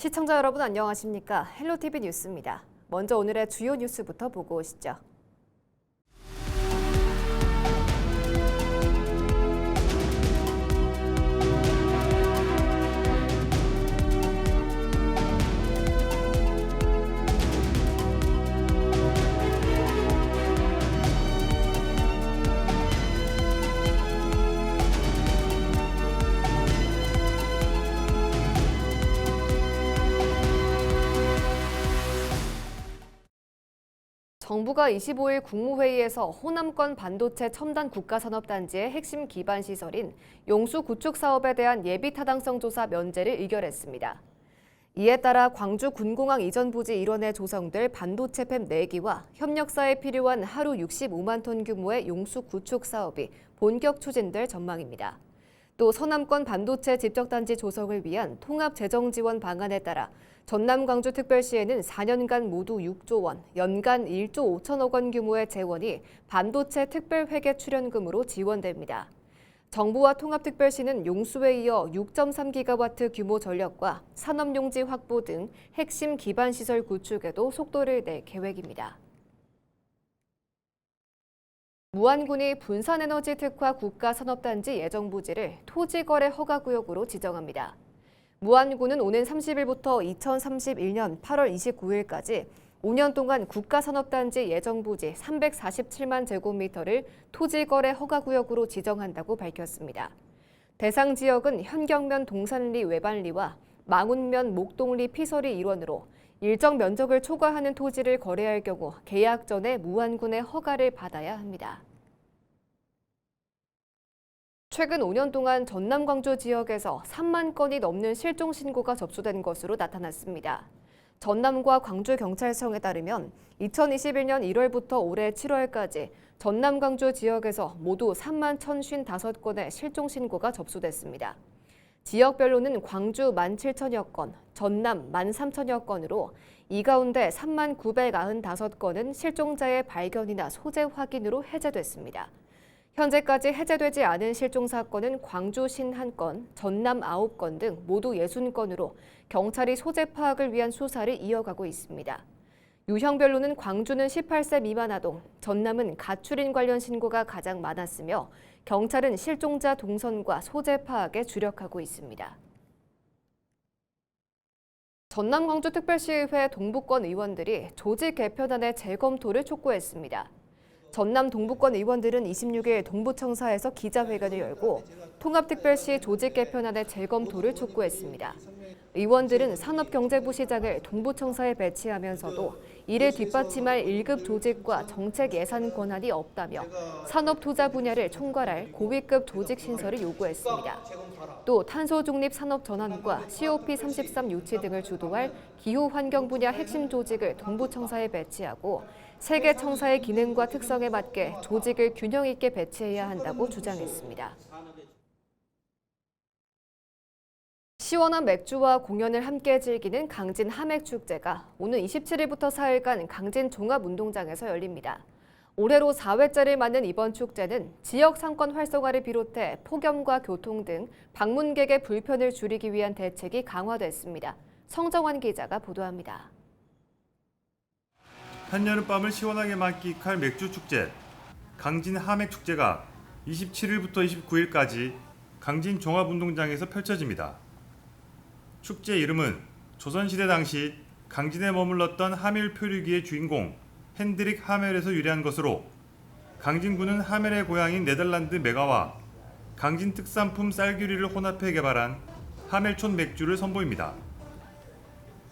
시청자 여러분 안녕하십니까? 헬로티비 뉴스입니다. 먼저 오늘의 주요 뉴스부터 보고 오시죠. 정부가 25일 국무회의에서 호남권 반도체 첨단 국가산업단지의 핵심 기반 시설인 용수 구축 사업에 대한 예비 타당성 조사 면제를 의결했습니다. 이에 따라 광주 군공항 이전 부지 일원에 조성될 반도체 팹 4기와 협력사에 필요한 하루 65만 톤 규모의 용수 구축 사업이 본격 추진될 전망입니다. 또 서남권 반도체 집적단지 조성을 위한 통합 재정 지원 방안에 따라 전남 광주특별시에는 4년간 모두 6조 원, 연간 1조 5천억 원 규모의 재원이 반도체 특별회계 출연금으로 지원됩니다. 정부와 통합특별시는 용수에 이어 6.3기가와트 규모 전력과 산업용지 확보 등 핵심 기반 시설 구축에도 속도를 낼 계획입니다. 무안군이 분산에너지 특화 국가산업단지 예정부지를 토지거래 허가구역으로 지정합니다. 무안군은 오는 30일부터 2031년 8월 29일까지 5년 동안 국가산업단지 예정부지 347만 제곱미터를 토지거래 허가구역으로 지정한다고 밝혔습니다. 대상 지역은 현경면 동산리 외반리와 망운면 목동리 피서리 일원으로 일정 면적을 초과하는 토지를 거래할 경우 계약 전에 무안군의 허가를 받아야 합니다. 최근 5년 동안 전남 광주 지역에서 3만 건이 넘는 실종 신고가 접수된 것으로 나타났습니다. 전남과 광주경찰청에 따르면 2021년 1월부터 올해 7월까지 전남 광주 지역에서 모두 3만 1,055건의 실종 신고가 접수됐습니다. 지역별로는 광주 17,000여 건, 전남 13,000여 건으로 이 가운데 3만 995건은 실종자의 발견이나 소재 확인으로 해제됐습니다. 현재까지 해제되지 않은 실종 사건은 광주 51건, 전남 9건 등 모두 60건으로 경찰이 소재 파악을 위한 수사를 이어가고 있습니다. 유형별로는 광주는 18세 미만 아동, 전남은 가출인 관련 신고가 가장 많았으며 경찰은 실종자 동선과 소재 파악에 주력하고 있습니다. 전남 광주특별시의회 동부권 의원들이 조직 개편안의 재검토를 촉구했습니다. 전남 동부권 의원들은 26일 동부청사에서 기자회견을 열고 통합특별시 조직 개편안의 재검토를 촉구했습니다. 의원들은 산업경제부시장을 동부청사에 배치하면서도 이를 뒷받침할 1급 조직과 정책 예산 권한이 없다며 산업 투자 분야를 총괄할 고위급 조직 신설을 요구했습니다. 또 탄소 중립 산업 전환과 COP33 유치 등을 주도할 기후 환경 분야 핵심 조직을 동부청사에 배치하고 세계 청사의 기능과 특성에 맞게 조직을 균형 있게 배치해야 한다고 주장했습니다. 시원한 맥주와 공연을 함께 즐기는 강진 하맥축제가 오는 27일부터 4일간 강진 종합운동장에서 열립니다. 올해로 4회째를 맞는 이번 축제는 지역 상권 활성화를 비롯해 폭염과 교통 등 방문객의 불편을 줄이기 위한 대책이 강화됐습니다. 성정환 기자가 보도합니다. 한여름밤을 시원하게 만끽할 맥주축제, 강진 하맥축제가 27일부터 29일까지 강진 종합운동장에서 펼쳐집니다. 축제 이름은 조선시대 당시 강진에 머물렀던 하멜 표류기의 주인공 핸드릭 하멜에서 유래한 것으로 강진군은 하멜의 고향인 네덜란드 메가와 강진 특산품 쌀규리를 혼합해 개발한 하멜촌 맥주를 선보입니다.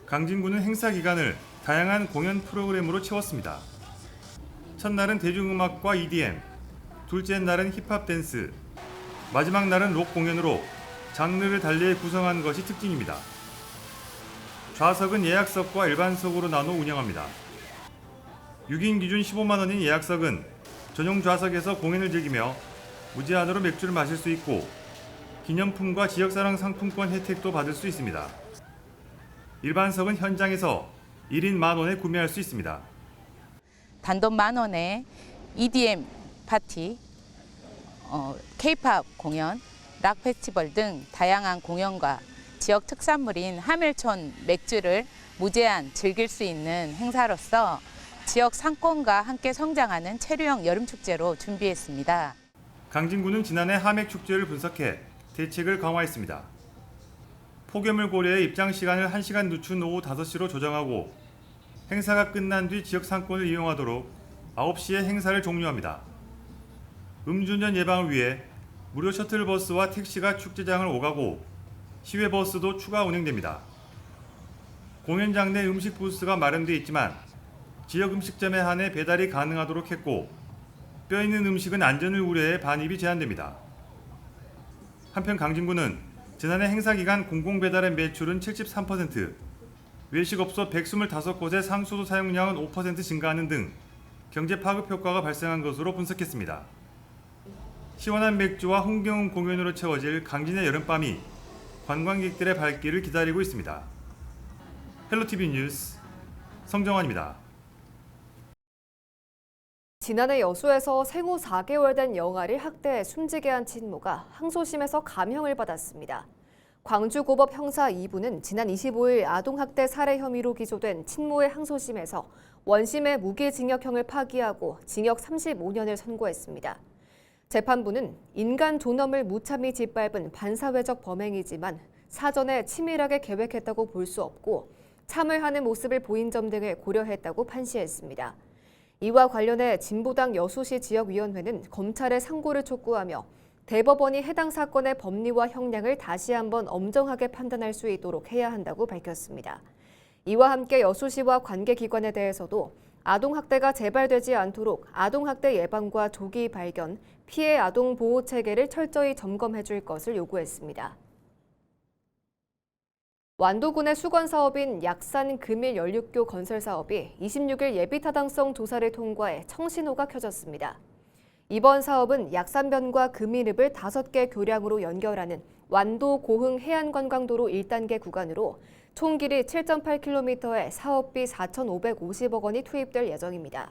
강진군은 행사 기간을 다양한 공연 프로그램으로 채웠습니다. 첫날은 대중음악과 EDM, 둘째 날은 힙합 댄스, 마지막 날은 록 공연으로 장르를 달리 구성한 것이 특징입니다. 좌석은 예약석과 일반석으로 나눠 운영합니다. 6인 기준 15만 원인 예약석은 전용 좌석에서 공연을 즐기며 무제한으로 맥주를 마실 수 있고 기념품과 지역사랑 상품권 혜택도 받을 수 있습니다. 일반석은 현장에서 1인 10,000원에 구매할 수 있습니다. 단돈 10,000원에 EDM 파티, K-팝 공연, 락 페스티벌 등 다양한 공연과 지역 특산물인 하멜촌 맥주를 무제한 즐길 수 있는 행사로서 지역 상권과 함께 성장하는 체류형 여름축제로 준비했습니다. 강진구는 지난해 하맥 축제를 분석해 대책을 강화했습니다. 폭염을 고려해 입장 시간을 1시간 늦춘 오후 5시로 조정하고 행사가 끝난 뒤 지역 상권을 이용하도록 9시에 행사를 종료합니다. 음주운전 예방을 위해 무료 셔틀버스와 택시가 축제장을 오가고 시외버스도 추가 운행됩니다. 공연장 내 음식 부스가 마련돼 있지만 지역 음식점에 한해 배달이 가능하도록 했고 뼈 있는 음식은 안전을 우려해 반입이 제한됩니다. 한편 강진구는 지난해 행사 기간 공공배달의 매출은 73%, 외식업소 125곳의 상수도 사용량은 5% 증가하는 등 경제 파급 효과가 발생한 것으로 분석했습니다. 시원한 맥주와 흥겨운 공연으로 채워질 강진의 여름밤이 관광객들의 발길을 기다리고 있습니다. 헬로티비 뉴스 성정환입니다. 지난해 여수에서 생후 4개월 된 영아를 학대해 숨지게 한 친모가 항소심에서 감형을 받았습니다. 광주고법 형사 2부는 지난 25일 아동학대 살해 혐의로 기소된 친모의 항소심에서 원심의 무기징역형을 파기하고 징역 35년을 선고했습니다. 재판부는 인간 존엄을 무참히 짓밟은 반사회적 범행이지만 사전에 치밀하게 계획했다고 볼 수 없고 참을하는 모습을 보인 점 등을 고려했다고 판시했습니다. 이와 관련해 진보당 여수시 지역위원회는 검찰의 상고를 촉구하며 대법원이 해당 사건의 법리와 형량을 다시 한번 엄정하게 판단할 수 있도록 해야 한다고 밝혔습니다. 이와 함께 여수시와 관계기관에 대해서도 아동학대가 재발되지 않도록 아동학대 예방과 조기 발견, 피해 아동 보호 체계를 철저히 점검해 줄 것을 요구했습니다. 완도군의 수건사업인 약산 금일 연륙교 건설 사업이 26일 예비타당성 조사를 통과해 청신호가 켜졌습니다. 이번 사업은 약산변과 금이읍을 5개 교량으로 연결하는 완도 고흥 해안관광도로 1단계 구간으로 총 길이 7.8km에 사업비 4,550억 원이 투입될 예정입니다.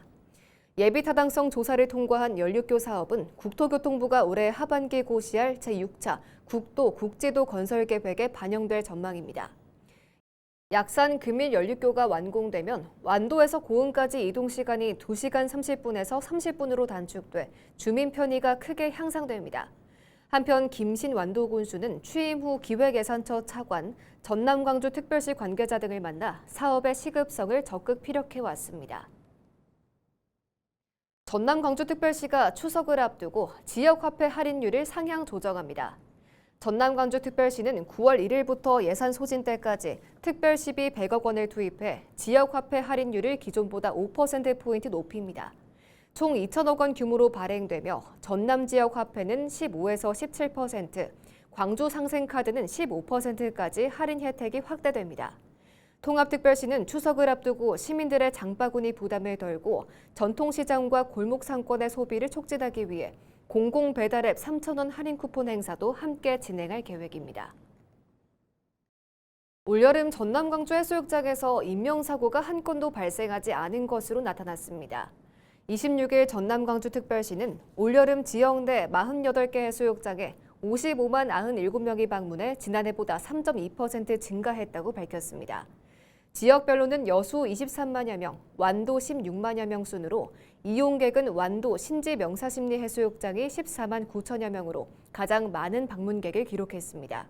예비타당성 조사를 통과한 연륙교 사업은 국토교통부가 올해 하반기 고시할 제6차 국도 국지도 건설 계획에 반영될 전망입니다. 약산 금일 연륙교가 완공되면 완도에서 고흥까지 이동 시간이 2시간 30분에서 30분으로 단축돼 주민 편의가 크게 향상됩니다. 한편 김신 완도군수는 취임 후 기획예산처 차관, 전남광주특별시 관계자 등을 만나 사업의 시급성을 적극 피력해왔습니다. 전남광주특별시가 추석을 앞두고 지역화폐 할인율을 상향 조정합니다. 전남광주특별시는 9월 1일부터 예산 소진 때까지 특별시비 100억 원을 투입해 지역화폐 할인율을 기존보다 5%포인트 높입니다. 총 2천억 원 규모로 발행되며 전남 지역 화폐는 15에서 17%, 광주 상생카드는 15%까지 할인 혜택이 확대됩니다. 통합특별시는 추석을 앞두고 시민들의 장바구니 부담을 덜고 전통시장과 골목 상권의 소비를 촉진하기 위해 공공배달앱 3,000원 할인 쿠폰 행사도 함께 진행할 계획입니다. 올여름 전남 광주 해수욕장에서 인명사고가 한 건도 발생하지 않은 것으로 나타났습니다. 26일 전남광주특별시는 올여름 지역 내 48개 해수욕장에 55만 97명이 방문해 지난해보다 3.2% 증가했다고 밝혔습니다. 지역별로는 여수 23만여 명, 완도 16만여 명 순으로 이용객은 완도 신지 명사심리 해수욕장이 14만 9천여 명으로 가장 많은 방문객을 기록했습니다.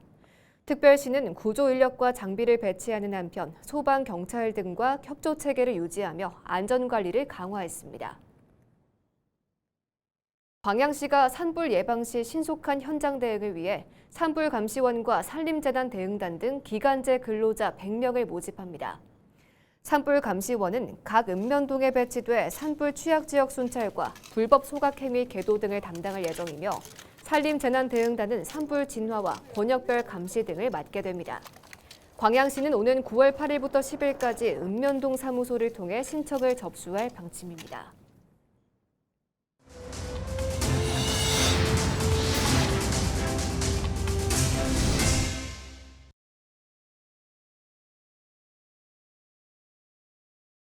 특별시는 구조 인력과 장비를 배치하는 한편 소방, 경찰 등과 협조 체계를 유지하며 안전관리를 강화했습니다. 광양시가 산불 예방 시 신속한 현장 대응을 위해 산불감시원과 산림재난대응단 등 기간제 근로자 100명을 모집합니다. 산불감시원은 각 읍면동에 배치돼 산불 취약지역 순찰과 불법 소각행위 계도 등을 담당할 예정이며 산림재난대응단은 산불 진화와 권역별 감시 등을 맡게 됩니다. 광양시는 오는 9월 8일부터 10일까지 읍면동 사무소를 통해 신청을 접수할 방침입니다.